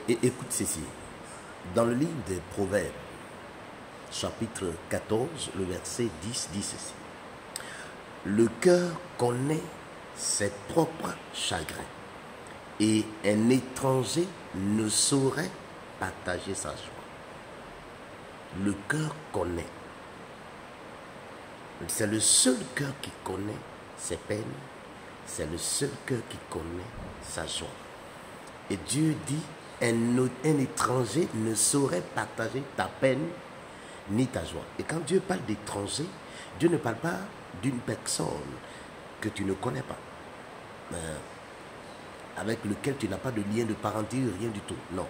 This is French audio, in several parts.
Écoute ceci. Dans le livre des Proverbes, chapitre 14, le verset 10 dit ceci. Le cœur connaît ses propres chagrins et un étranger ne saurait partager sa joie. Le cœur connaît. C'est le seul cœur qui connaît ses peines. C'est le seul cœur qui connaît sa joie. Et Dieu dit, un étranger ne saurait partager ta peine ni ta joie. Et quand Dieu parle d'étranger, Dieu ne parle pas d'une personne que tu ne connais pas, avec lequel tu n'as pas de lien de parenté, rien du tout. Non.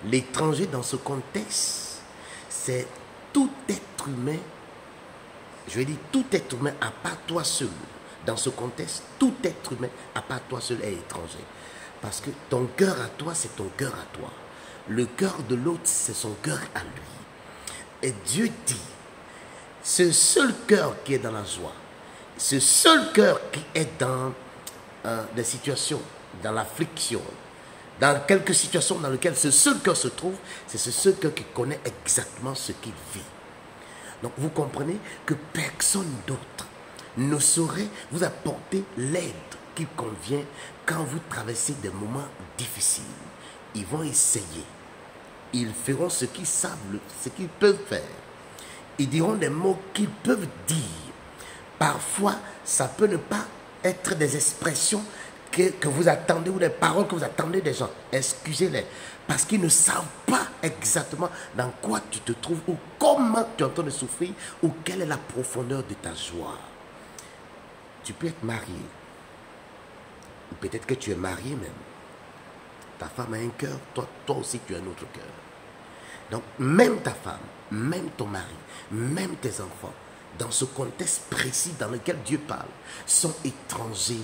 L'étranger dans ce contexte, c'est tout être humain, je vais dire tout être humain à part toi seul. Dans ce contexte, tout être humain à part toi seul est étranger. Parce que ton cœur à toi, c'est ton cœur à toi. Le cœur de l'autre, c'est son cœur à lui. Et Dieu dit, ce seul cœur qui est dans la joie, ce seul cœur qui est dans des situations, dans l'affliction, dans quelques situations dans lesquelles ce seul cœur se trouve, c'est ce seul cœur qui connaît exactement ce qu'il vit. Donc vous comprenez que personne d'autre ne saurait vous apporter l'aide qu'il convient quand vous traversez des moments difficiles. Ils vont essayer. Ils feront ce qu'ils savent, ce qu'ils peuvent faire. Ils diront des mots qu'ils peuvent dire. Parfois, ça peut ne pas être des expressions que vous attendez ou des paroles que vous attendez des gens. Excusez-les. Parce qu'ils ne savent pas exactement dans quoi tu te trouves ou comment tu es en train de souffrir ou quelle est la profondeur de ta joie. Tu peux être marié. Ou peut-être que tu es marié même. Ta femme a un cœur, toi aussi tu as un autre cœur. Donc même ta femme, même ton mari, même tes enfants, dans ce contexte précis dans lequel Dieu parle, sont étrangers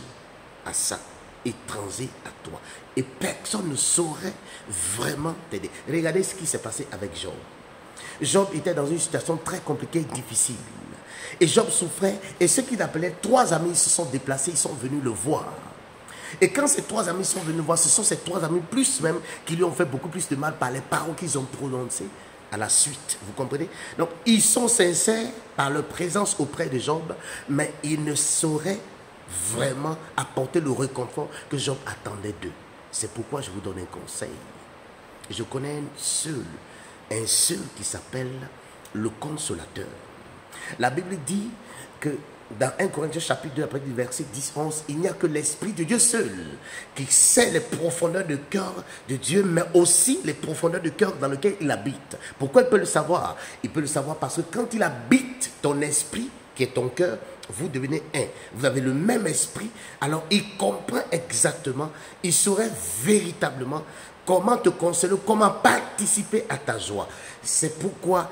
à ça, étrangers à toi. Et personne ne saurait vraiment t'aider. Regardez ce qui s'est passé avec Job. Job était dans une situation très compliquée et difficile. Et Job souffrait, et ceux qu'il appelait 3 amis se sont déplacés, ils sont venus le voir. Et quand ces 3 amis sont venus voir, ce sont ces 3 amis plus même qui lui ont fait beaucoup plus de mal par les paroles qu'ils ont prononcées à la suite. Vous comprenez? Donc, ils sont sincères par leur présence auprès de Job, mais ils ne sauraient vraiment apporter le réconfort que Job attendait d'eux. C'est pourquoi je vous donne un conseil. Je connais un seul qui s'appelle le Consolateur. La Bible dit que dans 1 Corinthiens chapitre 2, après du verset 10-11, il n'y a que l'Esprit de Dieu seul qui sait les profondeurs de cœur de Dieu, mais aussi les profondeurs de cœur dans lesquelles il habite. Pourquoi il peut le savoir? Il peut le savoir parce que quand il habite ton esprit, qui est ton cœur, vous devenez un. Vous avez le même esprit, alors il comprend exactement, il saurait véritablement comment te consoler, comment participer à ta joie. C'est pourquoi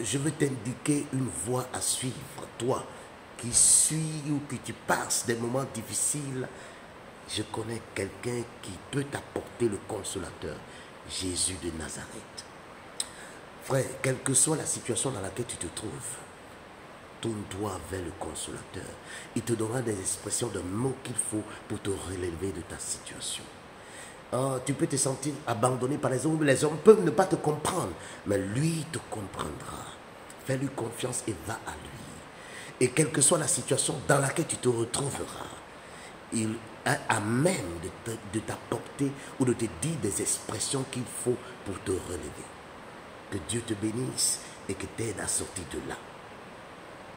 je veux t'indiquer une voie à suivre, toi qui suis ou que tu passes des moments difficiles. Je connais quelqu'un qui peut t'apporter le consolateur, Jésus de Nazareth. Frère, quelle que soit la situation dans laquelle tu te trouves, tourne-toi vers le consolateur. Il te donnera des expressions, de mots qu'il faut pour te relever de ta situation. Tu peux te sentir abandonné par les hommes. Les hommes peuvent ne pas te comprendre, mais lui te comprendra. Fais-lui confiance et va à lui. Et quelle que soit la situation dans laquelle tu te retrouveras, il est à même de t'apporter ou de te dire des expressions qu'il faut pour te relever. Que Dieu te bénisse et que t'aide à sortir de là.